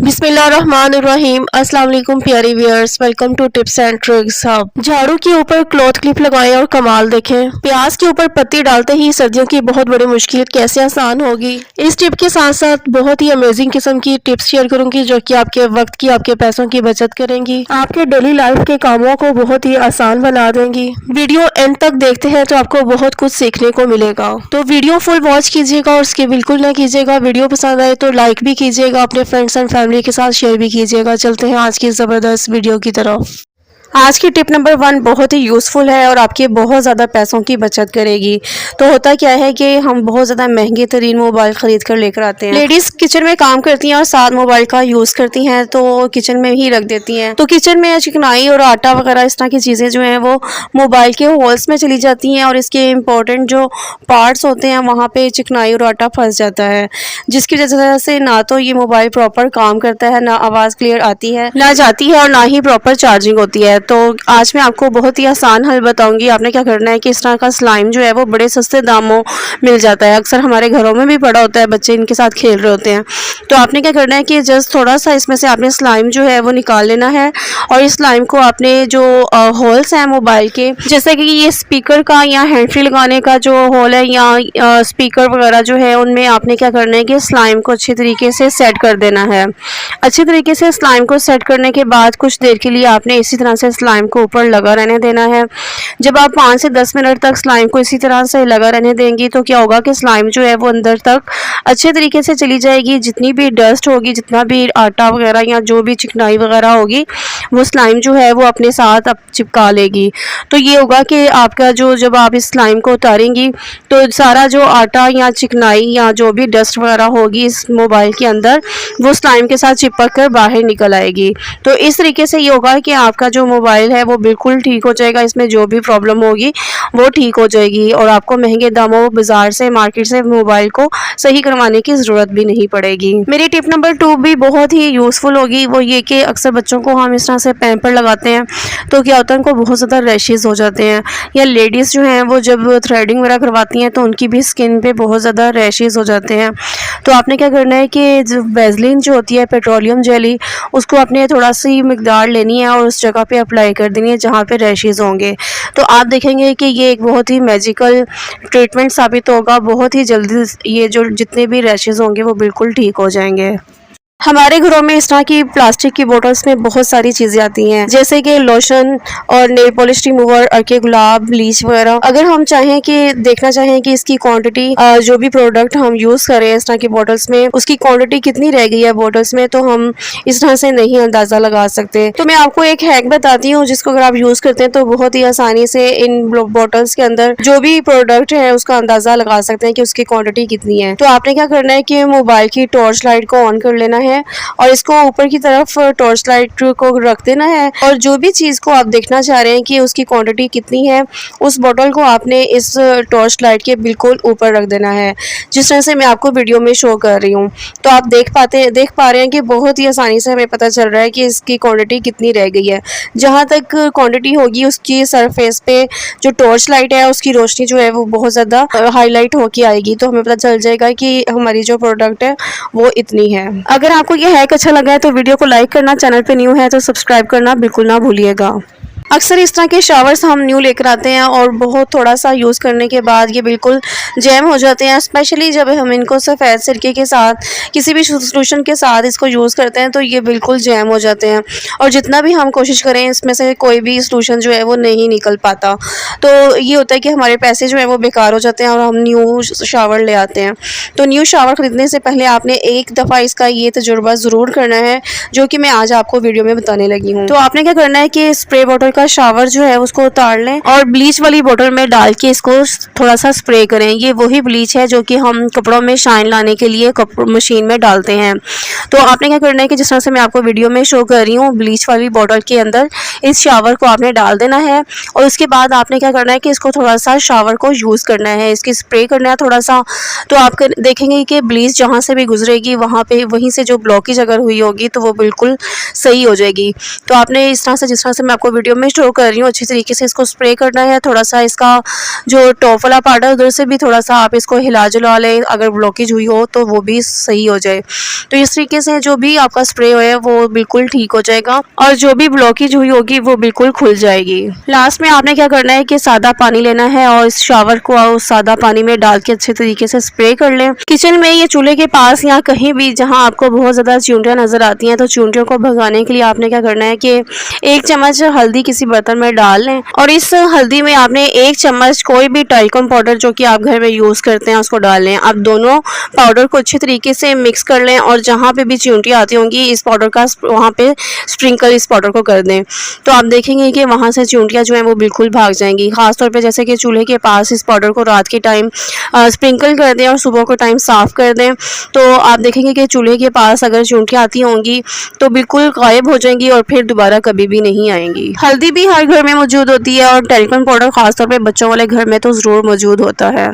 बिस्मिल्लाहिर्रहमानिर्रहीम। अस्सलाम वालेकुम प्यारे viewers, welcome to tips and tricks hub. झाड़ू के ऊपर क्लॉथ क्लिप लगाएं और कमाल देखें। प्याज के ऊपर पत्ती डालते ही सर्दियों की बहुत बड़ी मुश्किल कैसे आसान होगी। इस टिप के साथ साथ बहुत ही अमेजिंग किस्म की टिप्स शेयर करूंगी जो कि आपके वक्त की, आपके पैसों की बचत करेंगी, आपके डेली लाइफ के कामों को बहुत ही आसान बना देंगी। वीडियो एंड तक देखते हैं तो आपको बहुत कुछ सीखने को मिलेगा। तो वीडियो फुल वॉच कीजिएगा और स्किप बिल्कुल ना कीजिएगा। वीडियो पसंद आए तो लाइक भी कीजिएगा, अपने फ्रेंड्स एंड फैमिली के साथ शेयर भी कीजिएगा। चलते हैं आज की ज़बरदस्त वीडियो की तरफ। आज की टिप नंबर 1 बहुत ही यूज़फुल है और आपके बहुत ज़्यादा पैसों की बचत करेगी। तो होता क्या है कि हम बहुत ज़्यादा महंगे तरीन मोबाइल ख़रीद कर लेकर आते हैं। लेडीज़ किचन में काम करती हैं और साथ मोबाइल का यूज़ करती हैं तो किचन में ही रख देती हैं। तो किचन में चिकनाई और आटा वगैरह इस तरह की चीज़ें जो हैं वो मोबाइल के होल्स में चली जाती हैं और इसके इम्पोर्टेंट जो पार्ट्स होते हैं वहाँ पर चिकनाई और आटा फंस जाता है, जिसकी वजह से ना तो ये मोबाइल प्रॉपर काम करता है, ना आवाज़ क्लियर आती है, ना जाती है और ना ही प्रॉपर चार्जिंग होती है। तो आज मैं आपको बहुत ही आसान हल बताऊंगी। आपने क्या करना है कि इस तरह का स्लाइम जो है वो बड़े सस्ते दामों मिल जाता है, अक्सर हमारे घरों में भी पड़ा होता है, बच्चे इनके साथ खेल रहे होते हैं। तो आपने क्या करना है कि जस्ट थोड़ा सा इसमें से आपने स्लाइम जो है वो निकाल लेना है और इस स्लाइम को आपने जो होल्स हैं मोबाइल के, जैसे कि ये स्पीकर का या हैंड फ्री लगाने का जो होल है या स्पीकर वगैरह जो है, उनमें आपने क्या करना है कि स्लाइम को अच्छे तरीके से सेट कर देना है। अच्छे तरीके से स्लाइम को सेट करने के बाद कुछ देर के लिए आपने इसी तरह से स्लाइम को ऊपर लगा रहने देना है। जब आप 5 से 10 मिनट तक स्लाइम को इसी तरह से लगा रहने देंगी तो क्या होगा कि स्लाइम जो है वो अंदर तक अच्छे तरीके से चली जाएगी। जितनी भी डस्ट होगी, जितना भी आटा वगैरह या जो भी चिकनाई वगैरह होगी, वो स्लाइम जो है वो अपने साथ अब चिपका लेगी। तो ये होगा कि आपका जो जब आप इस स्लाइम को उतारेंगी तो सारा जो आटा या चिकनाई या जो भी डस्ट वगैरह होगी इस मोबाइल के अंदर, वो स्लाइम के साथ चिपक कर बाहर निकल आएगी। तो इस तरीके से ये होगा कि आपका जो मोबाइल है वो बिल्कुल ठीक हो जाएगा। इसमें जो भी प्रॉब्लम होगी वो ठीक हो जाएगी और आपको महंगे दामों बाजार से, मार्केट से मोबाइल को सही करवाने की ज़रूरत भी नहीं पड़ेगी। मेरी टिप नंबर 2 भी बहुत ही यूज़फुल होगी। वो ये कि अक्सर बच्चों को हम इस तरह से पैम्पर लगाते हैं तो क्या होता है, उनको बहुत ज़्यादा रैशेज़ हो जाते हैं, या लेडीज़ जो हैं वो जब थ्रेडिंग वगैरह करवाती हैं तो उनकी भी स्किन पे बहुत ज़्यादा रैशेज़ हो जाते हैं। तो आपने क्या करना है कि जो वैसलीन जो होती है, पेट्रोलियम जेली, उसको आपने थोड़ा सी मिकदार लेनी है और उस जगह पे अप्लाई कर देनी है जहाँ पे रैशेज़ होंगे। तो आप देखेंगे कि ये एक बहुत ही मैजिकल ट्रीटमेंट साबित होगा। बहुत ही जल्दी ये जो जितने भी रैशेज़ होंगे वो बिल्कुल ठीक हो जाएंगे। हमारे घरों में इस तरह की प्लास्टिक की बोतल्स में बहुत सारी चीज़ें आती हैं, जैसे कि लोशन और नेल पॉलिश रिमूवर, अर्के गुलाब, ब्लीच वगैरह। अगर हम चाहें कि देखना चाहें कि इसकी क्वांटिटी, जो भी प्रोडक्ट हम यूज़ करें इस तरह की बोतल्स में, उसकी क्वांटिटी कितनी रह गई है बोतल्स में, तो हम इस तरह से नहीं अंदाज़ा लगा सकते। तो मैं आपको एक हैक बताती हूँ जिसको अगर आप यूज़ करते हैं तो बहुत ही आसानी से इन बोतल्स के अंदर जो भी प्रोडक्ट है उसका अंदाज़ा लगा सकते हैं कि उसकी क्वांटिटी कितनी है। तो आपने क्या करना है कि मोबाइल की टॉर्च लाइट को ऑन कर लेना है और इसको ऊपर की तरफ टॉर्च लाइट को रख देना है और जो भी चीज़ को आप देखना चाह रहे हैं कि उसकी क्वांटिटी कितनी है, उस बोतल को आपने इस टॉर्च लाइट के बिल्कुल ऊपर रख देना है, जिस तरह से मैं आपको वीडियो में शो कर रही हूँ। तो आप देख पा रहे हैं कि बहुत ही आसानी से हमें पता चल रहा है कि इसकी क्वांटिटी कितनी रह गई है। जहाँ तक क्वांटिटी होगी उसकी सरफेस पे जो टॉर्च लाइट है उसकी रोशनी जो है वो बहुत ज़्यादा हाईलाइट होके आएगी, तो हमें पता चल जाएगा कि हमारी जो प्रोडक्ट है वो इतनी है। अगर आपको ये हैक अच्छा लगा है तो वीडियो को लाइक करना, चैनल पे न्यू है तो सब्सक्राइब करना बिल्कुल ना भूलिएगा। अक्सर इस तरह के शावर्स हम न्यू लेकर आते हैं और बहुत थोड़ा सा यूज़ करने के बाद ये बिल्कुल जैम हो जाते हैं, स्पेशली जब हम इनको सफ़ेद सिरके के साथ, किसी भी सोल्यूशन के साथ इसको यूज़ करते हैं तो ये बिल्कुल जैम हो जाते हैं और जितना भी हम कोशिश करें इसमें से कोई भी सोल्यूशन जो है वो नहीं निकल पाता। तो ये होता है कि हमारे पैसे जो है वो बेकार हो जाते हैं और हम न्यू शावर ले आते हैं। तो न्यू शावर ख़रीदने से पहले आपने एक दफ़ा इसका ये तजुर्बा ज़रूर करना है, जो कि मैं आज आपको वीडियो में बताने लगी हूँ। तो आपने क्या करना है कि स्प्रे बॉटल का शावर जो है उसको उतार लें और ब्लीच वाली बोतल में डाल के इसको थोड़ा सा स्प्रे करें। ये वही ब्लीच है जो कि हम कपड़ों में शाइन लाने के लिए मशीन में डालते हैं। तो आपने क्या करना है कि जिस तरह से मैं आपको वीडियो में शो कर रही हूँ, ब्लीच वाली बोतल के अंदर इस शावर को आपने डाल देना है और उसके बाद आपने क्या करना है कि इसको थोड़ा सा शावर को यूज़ करना है, इसकी स्प्रे करना है थोड़ा सा। तो आप देखेंगे कि ब्लीच जहाँ से भी गुजरेगी वहाँ पे वहीं से जो ब्लॉकेज अगर हुई होगी तो वो बिल्कुल सही हो जाएगी। तो आपने इस तरह से, जिस तरह से मैं आपको वीडियो में शो कर रही हूँ, अच्छी तरीके से इसको स्प्रे करना है। थोड़ा सा इसका जो टॉप वाला पार्ट है उधर से भी थोड़ा सा आप इसको हिला जुला लें, अगर ब्लॉकेज हुई हो तो वो भी सही हो जाए। तो इस तरीके से जो भी आपका स्प्रे है वो बिल्कुल ठीक हो जाएगा और जो भी ब्लॉकेज हुई होगी वो बिल्कुल खुल जाएगी। लास्ट में आपने क्या करना है कि सादा पानी लेना है और इस शावर को उस सादा पानी में डाल के अच्छे तरीके से स्प्रे कर लें। किचन में या चूल्हे के पास या कहीं भी जहां आपको बहुत ज़्यादा चींटियां नज़र आती हैं तो चींटियों को भगाने के लिए आपने क्या करना है कि 1 चम्मच हल्दी किसी बर्तन में डाल लें और इस हल्दी में आपने 1 चम्मच कोई भी टाल्कम पाउडर जो कि आप घर में यूज़ करते हैं उसको डाल लें। आप दोनों पाउडर को अच्छे तरीके से मिक्स कर लें और जहाँ पे भी चींटियां आती होंगी इस पाउडर का वहाँ पे स्प्रिंकल इस पाउडर को कर दें। तो आप देखेंगे कि वहाँ से चींटियां जो हैं वो बिल्कुल भाग जाएंगी। खासतौर पे जैसे कि चूल्हे के पास इस पाउडर को रात के टाइम स्प्रिंकल कर दें और सुबह के टाइम साफ़ कर दें, तो आप देखेंगे कि चूल्हे के पास अगर चींटियां आती होंगी तो बिल्कुल गायब हो जाएंगी और फिर दोबारा कभी भी नहीं आएंगी। हल्दी भी हर घर में मौजूद होती है और टैल्कम पाउडर खासतौर पे बच्चों वाले घर में तो ज़रूर मौजूद होता है।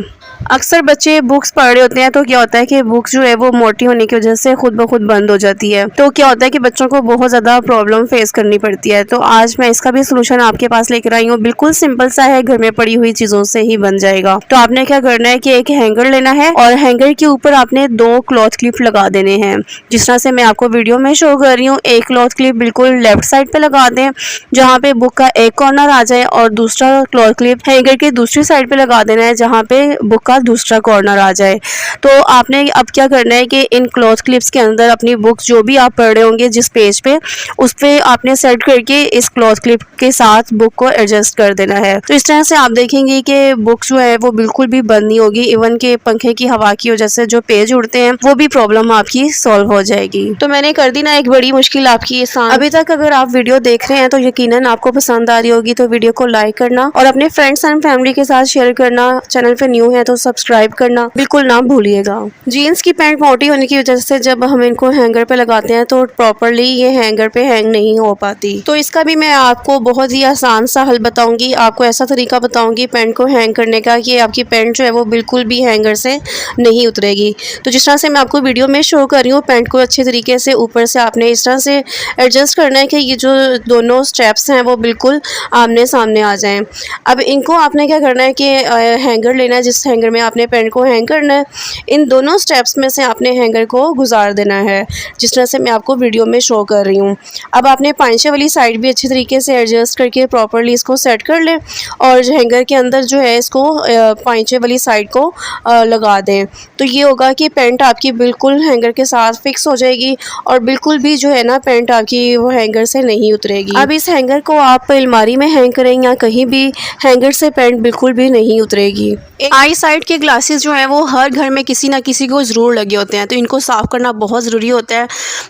अक्सर बच्चे बुक्स पढ़ रहे होते हैं तो क्या होता है कि बुक्स जो है वो मोटी होने की वजह से खुद ब खुद बंद हो जाती है। तो क्या होता है कि बच्चों को बहुत ज़्यादा प्रॉब्लम फेस करनी पड़ती है। तो आज मैं इसका भी सोल्यूशन आपके पास लेकर आई हूँ। बिल्कुल सिंपल सा है, घर में पड़ी हुई चीज़ों से ही बन जाएगा। तो आपने क्या करना है कि एक हैंगर लेना है और हैंगर के ऊपर आपने 2 क्लॉथ क्लिप लगा देने हैं। जिस तरह से मैं आपको वीडियो में शो कर रही हूँ, एक क्लॉथ क्लिप बिल्कुल लेफ्ट साइड पे लगा दें जहाँ पे बुक का एक कॉर्नर आ जाए और दूसरा क्लॉथ क्लिप हैंगर के दूसरी साइड पे लगा देना है जहाँ पे बुक का दूसरा कॉर्नर आ जाए। तो आपने अब क्या करना है कि इन क्लॉथ क्लिप्स के अंदर अपनी बुक्स जो भी आप पढ़ रहे होंगे जिस पेज पे उस पे आपने सेट करके इस क्लॉथ क्लिप के साथ बुक को एडजस्ट कर देना है। तो इस तरह से आप देखेंगे कि बुक जो है वो बिल्कुल भी बंद नहीं होगी। इवन के पंखे की हवा की वजह से जो पेज उड़ते हैं वो भी प्रॉब्लम आपकी सॉल्व हो जाएगी। तो मैंने कर दी ना एक बड़ी मुश्किल आपकी आसान। अभी तक अगर आप वीडियो देख रहे हैं तो यकीनन आपको पसंद आ रही होगी। तो वीडियो को लाइक करना और अपने फ्रेंड्स एंड फैमिली के साथ शेयर करना। चैनल पे न्यू है तो सब्सक्राइब करना बिल्कुल ना भूलिएगा। जीन्स की पैंट मोटी होने की वजह से जब हम इनको हैंगर पे लगाते हैं तो प्रॉपरली ये हैंगर पे हैंग नहीं हो पाती। तो इसका भी मैं आपको बहुत ही आसान सा हल बताऊंगी। आपको ऐसा तरीका बताऊंगी पैंट को हैंग करने का कि आपकी पैंट जो है वो बिल्कुल भी हैंगर से नहीं उतरेगी। तो जिस तरह से मैं आपको वीडियो में शो कर रही हूँ, पैंट को अच्छे तरीके से ऊपर से आपने इस तरह से एडजस्ट करना है कि ये जो दोनों स्टेप्स हैं वो बिल्कुल आमने सामने आ जाएं। अब इनको आपने क्या करना है कि हैंगर लेना है, जिस हैंगर में आपने पैंट को हैंग करना है, इन दोनों स्टेप्स में से आपने हैंगर को गुजार देना है जिस तरह से मैं आपको वीडियो में शो कर रही हूँ। अब आपने पांचे वाली साइड भी अच्छी तरीके से एडजस्ट करके प्रॉपरली इसको सेट कर लें और हैंगर के अंदर जो है इसको पांचे वाली साइड को लगा दें। तो ये होगा कि पैंट आपकी बिल्कुल हैंगर के साथ फिक्स हो जाएगी और बिल्कुल भी जो है ना पैंट आपकी वो हैंगर से नहीं उतरेगी। अब इस हैंगर को आप अलमारी में हैंग करें या कहीं भी, हैंगर से पैंट बिल्कुल भी नहीं उतरेगी। आई साइड के ग्लासेस जो हैं वो हर घर में किसी ना किसी को ज़रूर लगे होते हैं, तो इनको साफ़ करना बहुत ज़रूरी होता है।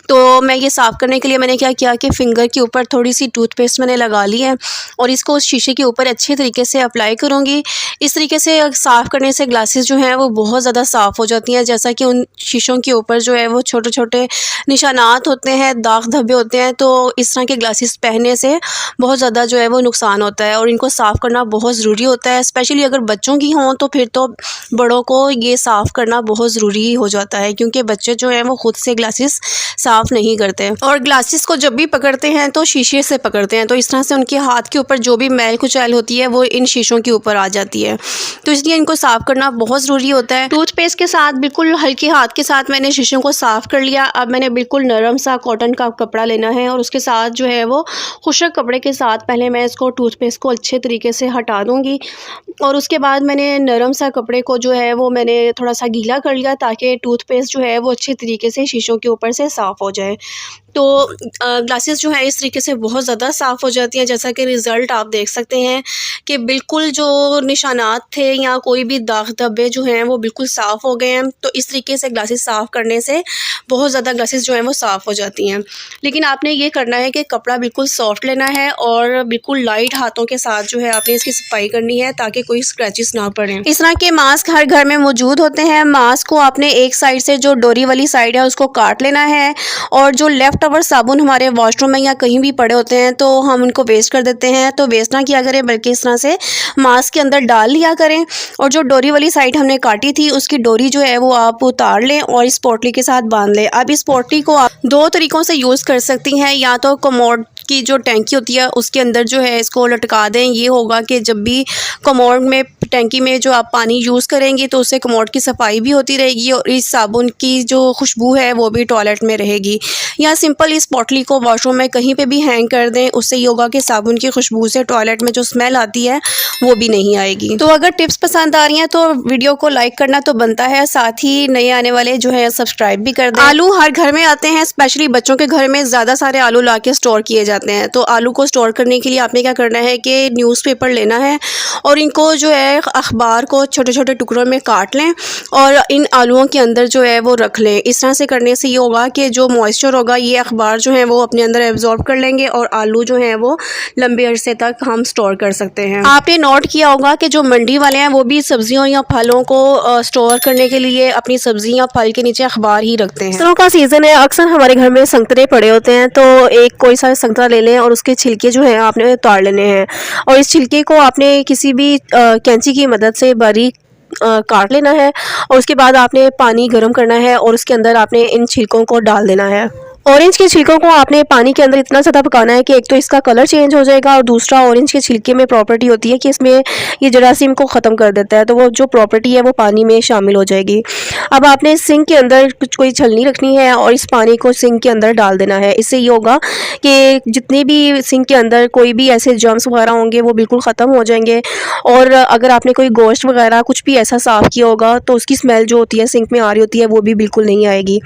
तो मैं ये साफ़ करने के लिए मैंने क्या किया कि फिंगर के ऊपर थोड़ी सी टूथपेस्ट मैंने लगा ली है और इसको उस शीशे के ऊपर अच्छे तरीके से अप्लाई करूँगी। इस तरीके से साफ़ करने से ग्लासेस जो हैं वो बहुत ज़्यादा साफ़ हो जाती हैं। जैसा कि उन शीशों के ऊपर जो है वो छोटे छोटे निशानात होते हैं, दाग धब्बे होते हैं, तो इस तरह के ग्लासेस पहनने से बहुत ज़्यादा जो है वो नुकसान होता है और इनको साफ़ करना बहुत ज़रूरी होता है। स्पेशली अगर बच्चों की हों तो फिर तो बड़ों को ये साफ़ करना बहुत ज़रूरी हो जाता है, क्योंकि बच्चे जो हैं वो खुद से ग्लासेस साफ़ नहीं करते और ग्लासेस को जब भी पकड़ते हैं तो शीशे से पकड़ते हैं, तो इस तरह से उनके हाथ के ऊपर जो भी मैल कुचैल होती है वो इन शीशों के ऊपर आ जाती है। तो इसलिए इनको साफ़ करना बहुत ज़रूरी होता है। टूथपेस्ट के साथ बिल्कुल हल्के हाथ के साथ मैंने शीशों को साफ़ कर लिया। अब मैंने बिल्कुल नरम सा कॉटन का कपड़ा लेना है और उसके साथ जो है वो खुशक कपड़े के साथ पहले मैं इसको टूथपेस्ट को अच्छे तरीके से हटा दूँगी और उसके बाद मैंने नरम सा कपड़े को जो है वो मैंने थोड़ा सा गीला कर लिया ताकि टूथपेस्ट जो है वो अच्छे तरीके से शीशों के ऊपर से साफ़ हो जाए। तो ग्लासेस जो है इस तरीके से बहुत ज़्यादा साफ़ हो जाती हैं। जैसा कि रिज़ल्ट आप देख सकते हैं कि बिल्कुल जो निशानात थे या कोई भी दाग धब्बे जो हैं वो बिल्कुल साफ़ हो गए हैं। तो इस तरीके से ग्लासेस साफ़ करने से बहुत ज़्यादा ग्लासेस जो हैं वो साफ़ हो जाती हैं। लेकिन आपने ये करना है कि कपड़ा बिल्कुल सॉफ्ट लेना है और बिल्कुल लाइट हाथों के साथ जो है आपने इसकी सफाई करनी है ताकि कोई स्क्रैचेस ना पड़े। इस तरह के मास्क हर घर में मौजूद होते हैं। मास्क को आपने एक साइड से जो डोरी वाली साइड है उसको काट लेना है और जो लेफ्ट ओवर साबुन हमारे वॉशरूम में या कहीं भी पड़े होते हैं तो हम उनको वेस्ट कर देते हैं। तो वेस्ट ना किया करें, बल्कि इस तरह से मास्क के अंदर डाल लिया करें। और जो डोरी वाली साइड हमने काटी थी उसकी डोरी जो है वो आप उतार लें और इस पोटली के साथ बांध लें। अब इस पोटली को आप दो तरीक़ों से यूज़ कर सकती हैं। या तो कमोड की जो टैंकी होती है उसके अंदर जो है इसको लटका दें। ये होगा कि जब भी कमोड में टैंकी में जो आप पानी यूज़ करेंगे तो उससे कमोड की सफाई भी होती रहेगी और इस साबुन की जो खुशबू है वो भी टॉयलेट में रहेगी। या सिंपल इस पोटली को वॉशरूम में कहीं पे भी हैंग कर दें, उससे ये होगा कि साबुन की खुशबू से टॉयलेट में जो स्मेल आती है वो भी नहीं आएगी। तो अगर टिप्स पसंद आ रही हैं तो वीडियो को लाइक करना तो बनता है, साथ ही नए आने वाले जो है सब्सक्राइब भी कर दें। आलू हर घर में आते हैं, स्पेशली बच्चों के घर में ज़्यादा सारे आलू ला के स्टोर किए जाते हैं। तो आलू को स्टोर करने के लिए आपने क्या करना है कि न्यूज़पेपर लेना है और इनको जो है अखबार को छोटे छोटे टुकड़ों में काट लें और इन आलूओं के अंदर जो है वो रख लें। इस तरह से करने से ये होगा कि जो मॉइस्चर होगा ये अखबार जो है वो अपने अंदर एब्जॉर्ब कर लेंगे और आलू जो है वो लंबे अरसे तक हम स्टोर कर सकते हैं। आपने नोट किया होगा कि जो मंडी वाले हैं वो भी सब्जियों या फलों को स्टोर करने के लिए अपनी सब्जी या फल के नीचे अखबार ही रखते हैं। संतरों का सीज़न है, अक्सर हमारे घर में संतरे पड़े होते हैं। तो एक कोई सा संतरा ले लें और उसके छिलके जो है आपने उतार लेने हैं और इस छिलके को आपने किसी भी कैंची की मदद से बारीक काट लेना है और उसके बाद आपने पानी गर्म करना है और उसके अंदर आपने इन छिलकों को डाल देना है। ऑरेंज के छिलकों को आपने पानी के अंदर इतना ज़्यादा पकाना है कि एक तो इसका कलर चेंज हो जाएगा और दूसरा ऑरेंज के छिलके में प्रॉपर्टी होती है कि इसमें ये जरासीम को ख़त्म कर देता है, तो वो जो प्रॉपर्टी है वो पानी में शामिल हो जाएगी। अब आपने सिंक के अंदर कुछ कोई छलनी रखनी है और इस पानी को सिंक के अंदर डाल देना है। इससे ये होगा कि जितने भी सिंक के अंदर कोई भी ऐसे जर्म्स वगैरह होंगे वो बिल्कुल ख़त्म हो जाएंगे। और अगर आपने कोई गोश्त वगैरह कुछ भी ऐसा साफ़ किया होगा तो उसकी स्मेल जो होती है सिंक में आ रही होती है वो भी बिल्कुल नहीं आएगी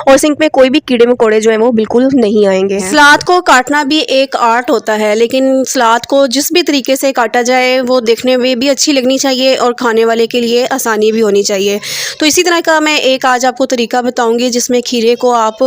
और सिंक में कोई भी कीड़े मकोड़े जो है वो बिल्कुल नहीं आएंगे। सलाद को काटना भी एक आर्ट होता है, लेकिन सलाद को जिस भी तरीके से काटा जाए वो देखने में भी अच्छी लगनी चाहिए और खाने वाले के लिए आसानी भी होनी चाहिए। तो इसी तरह का मैं एक आज आपको तरीका बताऊंगी जिसमें खीरे को आप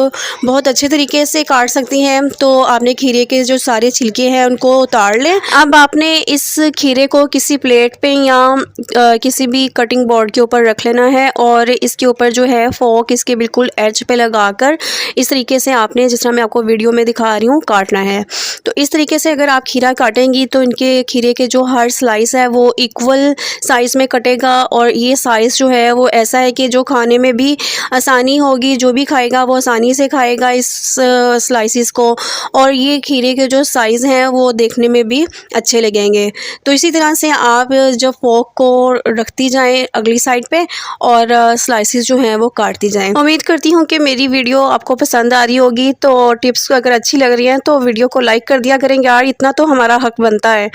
बहुत अच्छे तरीके से काट सकती हैं। तो आपने खीरे के जो सारे छिलके हैं उनको उतार लें। अब आपने इस खीरे को किसी प्लेट पे या किसी भी कटिंग बोर्ड के ऊपर रख लेना है और इसके ऊपर जो है फोक इसके बिल्कुल एज पे लगाकर इस तरीके से आपने जिस तरह मैं आपको वीडियो में दिखा रही हूँ काटना है। तो इस तरीके से अगर आप खीरा काटेंगी तो इनके खीरे के जो हर स्लाइस है वो इक्वल साइज़ में कटेगा और ये साइज़ जो है वो ऐसा है कि जो खाने में भी आसानी होगी, जो भी खाएगा वो आसानी से खाएगा इस स्लाइसिस को और ये खीरे के जो साइज़ हैं वो देखने में भी अच्छे लगेंगे। तो इसी तरह से आप जब फोक को रखती जाएँ अगली साइड पे और स्लाइसिस जो हैं वो काटती जाएँ। उम्मीद करती हूँ कि मेरी वीडियो आपको पसंद आ रही होगी। तो टिप्स अगर अच्छी लग रही हैं तो वीडियो को लाइक कर दिया करेंगे यार, इतना तो हमारा हक बनता है।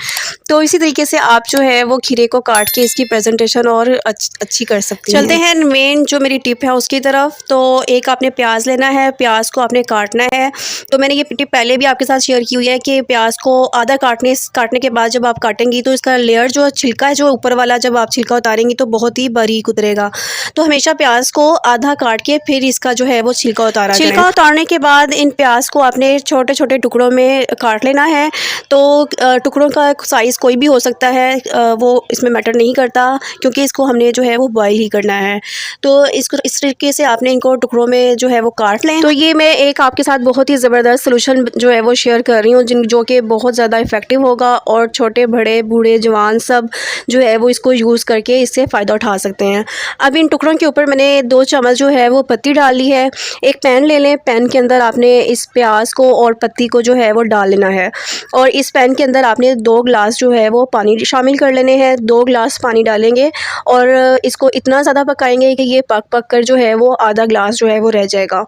तो इसी तरीके से आप जो है वो खीरे को काट के इसकी प्रेजेंटेशन और अच्छी कर सकती हैं। चलते हैं मेन जो मेरी टिप है उसकी तरफ। तो एक आपने प्याज लेना है, प्याज को आपने काटना है। तो मैंने ये टिप पहले भी आपके साथ शेयर की हुई है कि प्याज को आधा काटने के बाद जब आप काटेंगी तो इसका लेयर जो छिलका है जो ऊपर वाला जब आप छिलका उतारेंगी तो बहुत ही बारीक उतरेगा। तो हमेशा प्याज को आधा काट के फिर इसका जो है वो छिलका उतारा जाए। छिलका उतारने के बाद इन प्याज को आपने छोटे छोटे टुकड़ों में काट लेना है। तो टुकड़ों का साइज़ कोई भी हो सकता है, वो इसमें मैटर नहीं करता क्योंकि इसको हमने जो है वो बॉईल ही करना है। तो इसको इस तरीके से आपने इनको टुकड़ों में जो है वो काट लें। तो ये मैं एक आपके साथ बहुत ही ज़बरदस्त सलूशन जो है वो शेयर कर रही हूँ जो कि बहुत ज़्यादा इफ़ेक्टिव होगा और छोटे बड़े बूढ़े जवान सब जो है वो इसको यूज़ करके इससे फ़ायदा उठा सकते हैं। अब इन टुकड़ों के ऊपर मैंने 2 चम्मच जो है वो पत्ती डाल ली है। एक पैन ले लें, पैन के अंदर आपने इस प्याज को और पत्ती को जो है वो डाल लेना है और इस पैन के अंदर आपने 2 गिलास जो है वो पानी शामिल कर लेने हैं। 2 गिलास पानी डालेंगे और इसको इतना ज़्यादा पकाएंगे कि ये पक कर जो है वो आधा गिलास जो है वो रह जाएगा।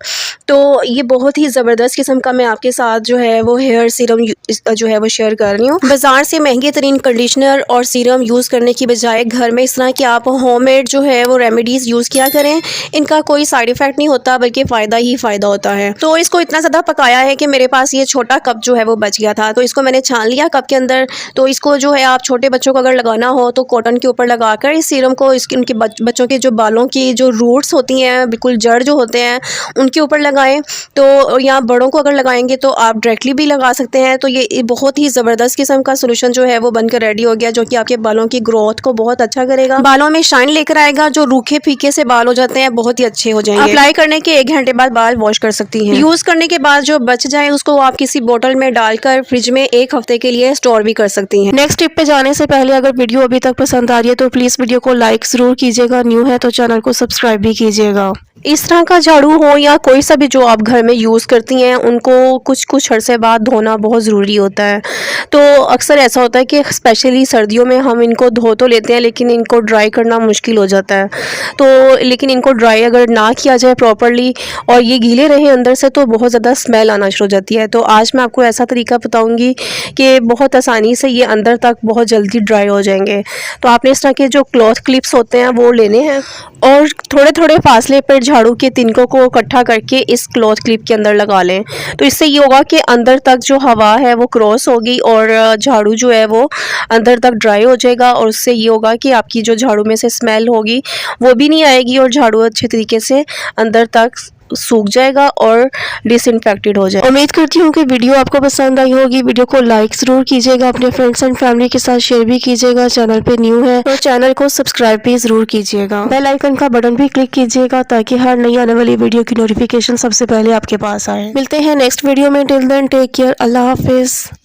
तो ये बहुत ही ज़बरदस्त किस्म का मैं आपके साथ जो है वो हेयर सीरम जो है वो शेयर कर रही हूँ। बाज़ार से महंगे तरीन कंडीशनर और सीरम यूज़ करने की बजाय घर में इस तरह की आप होममेड जो है वो रेमेडीज़ यूज़ किया करें। इनका कोई साइड इफ़ेक्ट नहीं होता बल्कि फ़ायदा ही फ़ायदा होता है। तो इसको इतना ज़्यादा पकाया है कि मेरे पास ये छोटा कप जो है वो बच गया था, तो इसको मैंने छान लिया कप के अंदर। तो इसको जो है आप छोटे बच्चों को अगर लगाना हो तो कॉटन के ऊपर लगाकर इस सीरम को उनके बच्चों के जो बालों की जो रूट्स होती हैं बिल्कुल जड़ जो होते हैं उनके ऊपर लगाएं। तो या बड़ों को अगर लगाएंगे तो आप डायरेक्टली भी लगा सकते हैं। तो ये बहुत ही ज़बरदस्त किस्म का सोल्यूशन जो है वो बनकर रेडी हो गया जो कि आपके बालों की ग्रोथ को बहुत अच्छा करेगा, बालों में शाइन लेकर आएगा। जो रूखे फीके से बाल हो जाते हैं बहुत ही अच्छे हो जाएंगे। अप्लाई करने के 1 घंटे बाद बाल वॉश कर सकती हैं। हैं। यूज़ करने के बाद जो बच जाए उसको आप किसी बोतल में डालकर फ्रिज में 1 हफ्ते के लिए स्टोर भी कर सकती हैं। नेक्स्ट टिप पे जाने से पहले अगर वीडियो अभी तक पसंद आ रही है तो प्लीज़ वीडियो को लाइक ज़रूर कीजिएगा, न्यू है तो चैनल को सब्सक्राइब भी कीजिएगा। इस तरह का झाड़ू हो या कोई सा भी जो आप घर में यूज़ करती हैं, उनको कुछ अरसे बाद धोना बहुत ज़रूरी होता है। तो अक्सर ऐसा होता है कि स्पेशली सर्दियों में हम इनको धो तो लेते हैं लेकिन इनको ड्राई करना मुश्किल हो जाता है। तो लेकिन इनको ड्राई अगर ना किया जाए प्रॉपर्ली और ये गीले रहें अंदर से तो बहुत ज़्यादा स्मेल आना शुरू हो जाती है। तो आज मैं आपको ऐसा तरीका बताऊँगी कि बहुत आसानी से ये अंदर तक बहुत जल्दी ड्राई हो जाएंगे। तो आपने इस तरह के जो क्लॉथ क्लिप्स होते हैं वो लेने हैं और थोड़े-थोड़े फासले पर झाड़ू के तिनकों को इकट्ठा करके इस क्लॉथ क्लिप के अंदर लगा लें। तो इससे ये होगा कि अंदर तक जो हवा है वो क्रॉस होगी और झाड़ू जो है वो अंदर तक ड्राई हो जाएगा और उससे ये होगा कि आपकी जो झाड़ू में से स्मेल होगी वो भी नहीं आएगी और झाड़ू अच्छे तरीके से अंदर तक सूख जाएगा और डिसइंफेक्टेड हो जाएगा। उम्मीद करती हूँ कि वीडियो आपको पसंद आई होगी। वीडियो को लाइक ज़रूर कीजिएगा, अपने फ्रेंड्स एंड फैमिली के साथ शेयर भी कीजिएगा। चैनल पे न्यू है तो चैनल को सब्सक्राइब भी ज़रूर कीजिएगा। बेल आइकन का बटन भी क्लिक कीजिएगा ताकि हर नई आने वाली वीडियो की नोटिफिकेशन सबसे पहले आपके पास आए। मिलते हैं नेक्स्ट वीडियो में। टिल देन टेक केयर, अल्लाह हाफिज़।